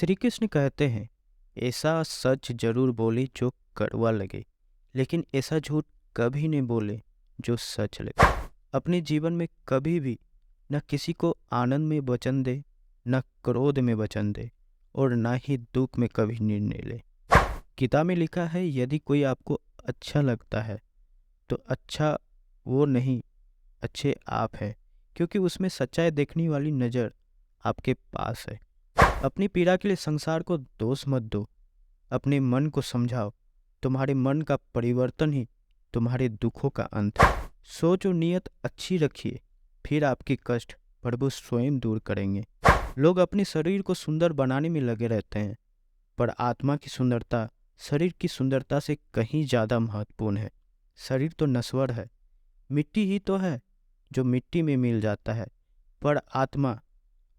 श्री कृष्ण कहते हैं, ऐसा सच जरूर बोले जो कड़वा लगे, लेकिन ऐसा झूठ कभी नहीं बोले जो सच लगे। अपने जीवन में कभी भी न किसी को आनंद में वचन दे, न क्रोध में वचन दे, और न ही दुख में कभी निर्णय ले। गीता में लिखा है, यदि कोई आपको अच्छा लगता है तो अच्छा वो नहीं, अच्छे आप है, क्योंकि उसमें सच्चाई देखने वाली नज़र आपके पास है। अपनी पीड़ा के लिए संसार को दोष मत दो, अपने मन को समझाओ। तुम्हारे मन का परिवर्तन ही तुम्हारे दुखों का अंत है। सोच और नीयत अच्छी रखिए, फिर आपके कष्ट प्रभु स्वयं दूर करेंगे। लोग अपने शरीर को सुंदर बनाने में लगे रहते हैं, पर आत्मा की सुंदरता शरीर की सुंदरता से कहीं ज़्यादा महत्वपूर्ण है। शरीर तो नश्वर है, मिट्टी ही तो है जो मिट्टी में मिल जाता है, पर आत्मा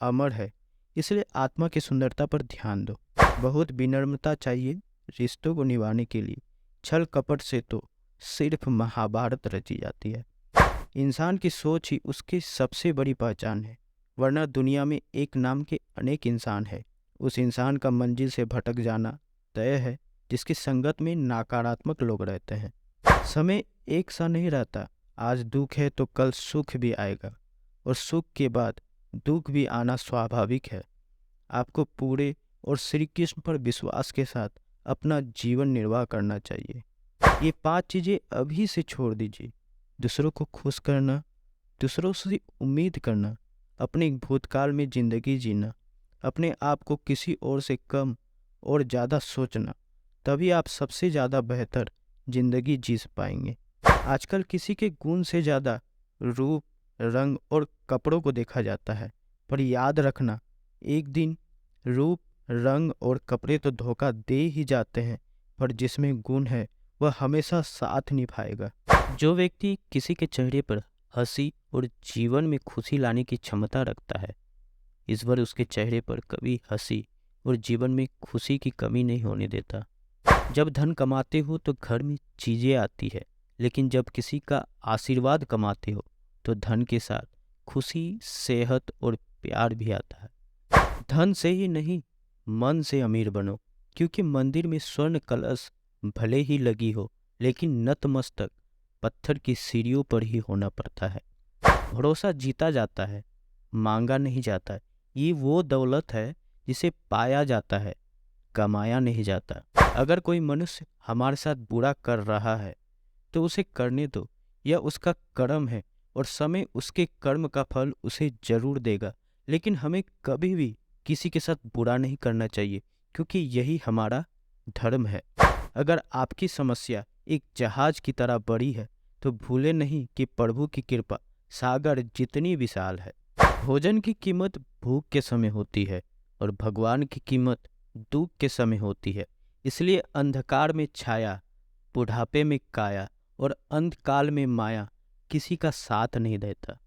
अमर है। इसलिए आत्मा की सुंदरता पर ध्यान दो। बहुत विनम्रता चाहिए रिश्तों को निभाने के लिए। छल कपट से तो सिर्फ महाभारत रची जाती है। इंसान की सोच ही उसकी सबसे बड़ी पहचान है, वरना दुनिया में एक नाम के अनेक इंसान है। उस इंसान का मंजिल से भटक जाना तय है जिसकी संगत में नकारात्मक लोग रहते हैं। समय एक सा नहीं रहता। आज दुख है तो कल सुख भी आएगा, और सुख के बाद दुख भी आना स्वाभाविक है। आपको पूरे और श्री कृष्ण पर विश्वास के साथ अपना जीवन निर्वाह करना चाहिए। ये 5 चीजें अभी से छोड़ दीजिए। दूसरों को खुश करना, दूसरों से उम्मीद करना, अपने भूतकाल में जिंदगी जीना, अपने आप को किसी और से कम और ज़्यादा सोचना, तभी आप सबसे ज़्यादा बेहतर जिंदगी जी पाएंगे। आजकल किसी के गुण से ज़्यादा रूप, रंग और कपड़ों को देखा जाता है, पर याद रखना, एक दिन रूप, रंग और कपड़े तो धोखा दे ही जाते हैं, पर जिसमें गुण है वह हमेशा साथ निभाएगा। जो व्यक्ति किसी के चेहरे पर हंसी और जीवन में खुशी लाने की क्षमता रखता है, ईश्वर उसके चेहरे पर कभी हंसी और जीवन में खुशी की कमी नहीं होने देता। जब धन कमाते हो तो घर में चीजें आती है, लेकिन जब किसी का आशीर्वाद कमाते हो तो धन के साथ खुशी, सेहत और प्यार भी आता है। धन से ही नहीं, मन से अमीर बनो, क्योंकि मंदिर में स्वर्ण कलश भले ही लगी हो, लेकिन नतमस्तक पत्थर की सीढ़ियों पर ही होना पड़ता है। भरोसा जीता जाता है, मांगा नहीं जाता है। ये वो दौलत है जिसे पाया जाता है, कमाया नहीं जाता। अगर कोई मनुष्य हमारे साथ बुरा कर रहा है तो उसे करने दो, यह उसका कर्म है और समय उसके कर्म का फल उसे जरूर देगा। लेकिन हमें कभी भी किसी के साथ बुरा नहीं करना चाहिए, क्योंकि यही हमारा धर्म है। अगर आपकी समस्या एक जहाज की तरह बड़ी है तो भूले नहीं कि प्रभु की कृपा सागर जितनी विशाल है। भोजन की कीमत भूख के समय होती है और भगवान की कीमत दुख के समय होती है। इसलिए अंधकार में छाया, बुढ़ापे में काया और अंतकाल में माया किसी का साथ नहीं देता।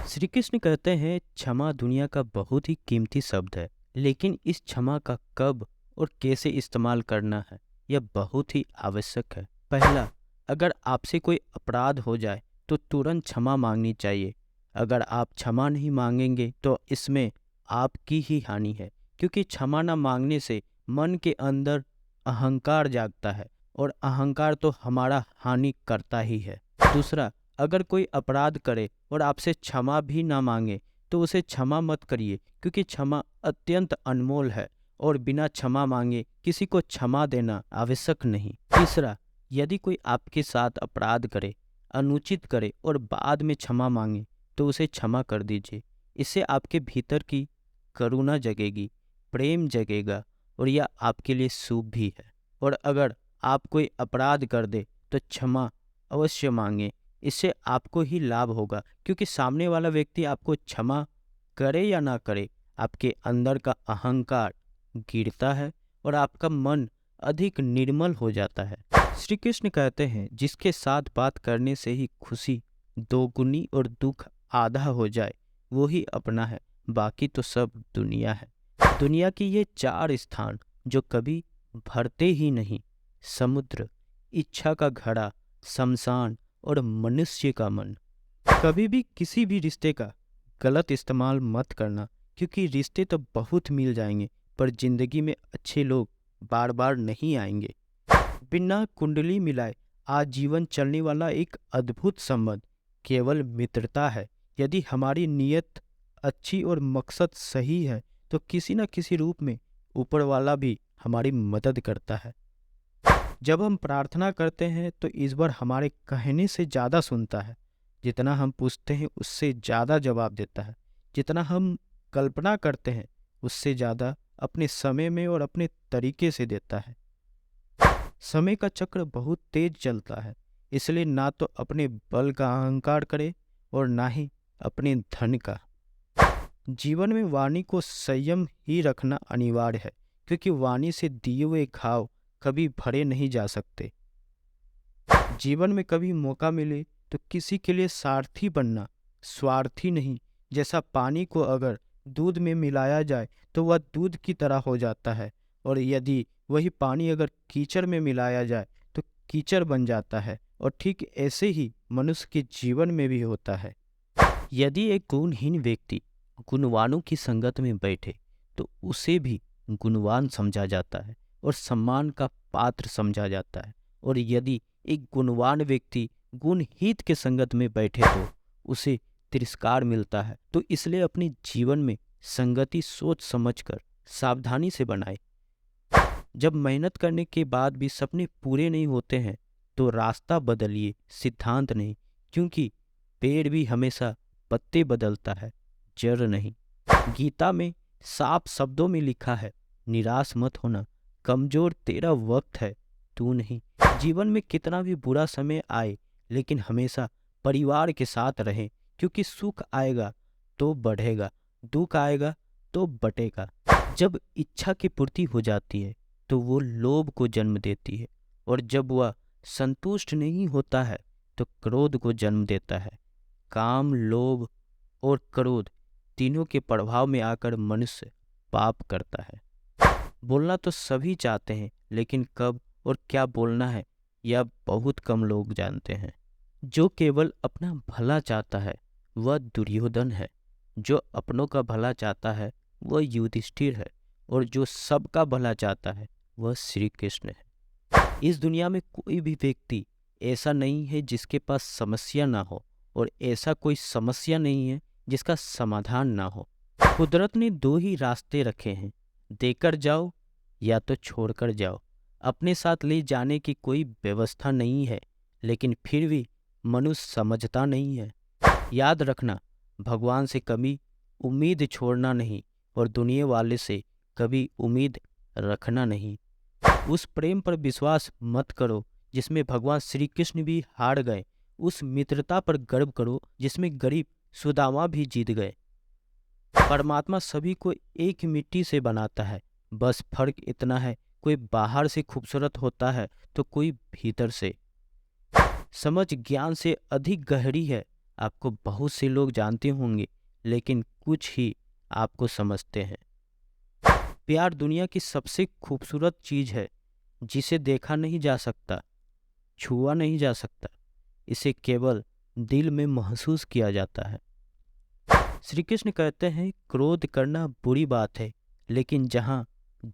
श्री कृष्ण कहते हैं, क्षमा दुनिया का बहुत ही कीमती शब्द है, लेकिन इस क्षमा का कब और कैसे इस्तेमाल करना है यह बहुत ही आवश्यक है। पहला, अगर आपसे कोई अपराध हो जाए तो तुरंत क्षमा मांगनी चाहिए। अगर आप क्षमा नहीं मांगेंगे तो इसमें आपकी ही हानि है, क्योंकि क्षमा न मांगने से मन के अंदर अहंकार जागता है और अहंकार तो हमारा हानि करता ही है। दूसरा, अगर कोई अपराध करे और आपसे क्षमा भी ना मांगे तो उसे क्षमा मत करिए, क्योंकि क्षमा अत्यंत अनमोल है और बिना क्षमा मांगे किसी को क्षमा देना आवश्यक नहीं। तीसरा, यदि कोई आपके साथ अपराध करे, अनुचित करे और बाद में क्षमा मांगे तो उसे क्षमा कर दीजिए। इससे आपके भीतर की करुणा जगेगी, प्रेम जगेगा और यह आपके लिए शुभ भी है। और अगर आप कोई अपराध कर दे तो क्षमा अवश्य मांगे, इससे आपको ही लाभ होगा, क्योंकि सामने वाला व्यक्ति आपको क्षमा करे या ना करे, आपके अंदर का अहंकार गिरता है और आपका मन अधिक निर्मल हो जाता है। श्री कृष्ण कहते हैं, जिसके साथ बात करने से ही खुशी दोगुनी और दुख आधा हो जाए वो ही अपना है, बाकी तो सब दुनिया है। दुनिया की ये 4 स्थान जो कभी भरते ही नहीं, समुद्र, इच्छा का घड़ा, शमशान और मनुष्य का मन। कभी भी किसी भी रिश्ते का गलत इस्तेमाल मत करना, क्योंकि रिश्ते तो बहुत मिल जाएंगे पर जिंदगी में अच्छे लोग बार बार नहीं आएंगे। बिना कुंडली मिलाए आज जीवन चलने वाला एक अद्भुत संबंध केवल मित्रता है। यदि हमारी नीयत अच्छी और मकसद सही है तो किसी न किसी रूप में ऊपर वाला भी हमारी मदद करता है। जब हम प्रार्थना करते हैं तो ईश्वर हमारे कहने से ज़्यादा सुनता है। जितना हम पूछते हैं उससे ज़्यादा जवाब देता है। जितना हम कल्पना करते हैं उससे ज़्यादा अपने समय में और अपने तरीके से देता है। समय का चक्र बहुत तेज चलता है, इसलिए ना तो अपने बल का अहंकार करे और ना ही अपने धन का। जीवन में वाणी को संयम ही रखना अनिवार्य है, क्योंकि वाणी से दिए हुए घाव कभी भरे नहीं जा सकते। जीवन में कभी मौका मिले तो किसी के लिए सारथी बनना, स्वार्थी नहीं। जैसा पानी को अगर दूध में मिलाया जाए तो वह दूध की तरह हो जाता है, और यदि वही पानी अगर कीचड़ में मिलाया जाए तो कीचड़ बन जाता है। और ठीक ऐसे ही मनुष्य के जीवन में भी होता है। यदि एक गुणहीन व्यक्ति गुणवानों की संगत में बैठे तो उसे भी गुणवान समझा जाता है और सम्मान का पात्र समझा जाता है। और यदि एक गुणवान व्यक्ति गुणहीत के संगत में बैठे तो उसे तिरस्कार मिलता है। तो इसलिए अपने जीवन में संगति सोच समझकर सावधानी से बनाए। जब मेहनत करने के बाद भी सपने पूरे नहीं होते हैं तो रास्ता बदलिए, सिद्धांत नहीं। क्योंकि पेड़ भी हमेशा पत्ते बदलता है, जड़ नहीं। गीता में साफ शब्दों में लिखा है, निराश मत होना, कमजोर तेरा वक्त है, तू नहीं। जीवन में कितना भी बुरा समय आए लेकिन हमेशा परिवार के साथ रहें, क्योंकि सुख आएगा तो बढ़ेगा, दुख आएगा तो बटेगा। जब इच्छा की पूर्ति हो जाती है तो वो लोभ को जन्म देती है, और जब वह संतुष्ट नहीं होता है तो क्रोध को जन्म देता है। काम, लोभ और क्रोध तीनों के प्रभाव में आकर मनुष्य पाप करता है। बोलना तो सभी चाहते हैं, लेकिन कब और क्या बोलना है यह बहुत कम लोग जानते हैं। जो केवल अपना भला चाहता है वह दुर्योधन है, जो अपनों का भला चाहता है वह युधिष्ठिर है, और जो सबका भला चाहता है वह श्री कृष्ण है। इस दुनिया में कोई भी व्यक्ति ऐसा नहीं है जिसके पास समस्या ना हो, और ऐसा कोई समस्या नहीं है जिसका समाधान ना हो। कुदरत ने दो ही रास्ते रखे हैं, देकर जाओ या तो छोड़कर जाओ। अपने साथ ले जाने की कोई व्यवस्था नहीं है, लेकिन फिर भी मनुष्य समझता नहीं है। याद रखना, भगवान से कभी उम्मीद छोड़ना नहीं, और दुनिया वाले से कभी उम्मीद रखना नहीं। उस प्रेम पर विश्वास मत करो जिसमें भगवान श्री कृष्ण भी हार गए। उस मित्रता पर गर्व करो जिसमें गरीब सुदामा भी जीत गए। परमात्मा सभी को एक मिट्टी से बनाता है, बस फर्क इतना है, कोई बाहर से खूबसूरत होता है तो कोई भीतर से। समझ ज्ञान से अधिक गहरी है। आपको बहुत से लोग जानते होंगे, लेकिन कुछ ही आपको समझते हैं। प्यार दुनिया की सबसे खूबसूरत चीज है, जिसे देखा नहीं जा सकता, छुआ नहीं जा सकता, इसे केवल दिल में महसूस किया जाता है। श्री कृष्ण कहते हैं, क्रोध करना बुरी बात है, लेकिन जहाँ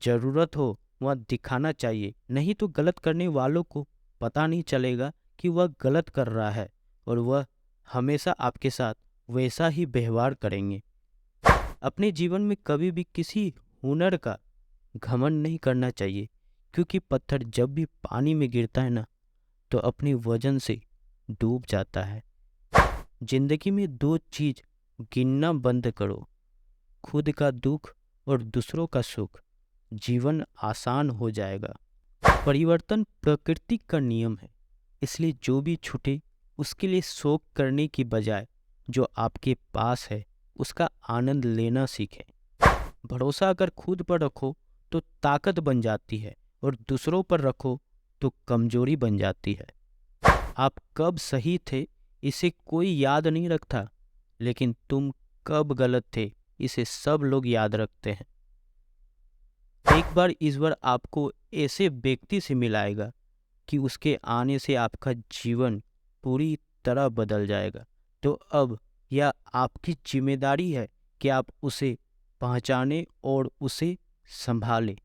जरूरत हो वहाँ दिखाना चाहिए, नहीं तो गलत करने वालों को पता नहीं चलेगा कि वह गलत कर रहा है, और वह हमेशा आपके साथ वैसा ही व्यवहार करेंगे। अपने जीवन में कभी भी किसी हुनर का घमंड नहीं करना चाहिए, क्योंकि पत्थर जब भी पानी में गिरता है ना तो अपने वजन से डूब जाता है। जिंदगी में दो चीज गिनना बंद करो, खुद का दुख और दूसरों का सुख। जीवन आसान हो जाएगा। परिवर्तन प्रकृति का नियम है, इसलिए जो भी छूटे उसके लिए शोक करने की बजाय जो आपके पास है उसका आनंद लेना सीखें। भरोसा अगर खुद पर रखो तो ताकत बन जाती है, और दूसरों पर रखो तो कमजोरी बन जाती है। आप कब सही थे इसे कोई याद नहीं रखता, लेकिन तुम कब गलत थे इसे सब लोग याद रखते हैं। एक बार ईश्वर आपको ऐसे व्यक्ति से मिलाएगा कि उसके आने से आपका जीवन पूरी तरह बदल जाएगा। तो अब यह आपकी जिम्मेदारी है कि आप उसे पहचाने और उसे संभाले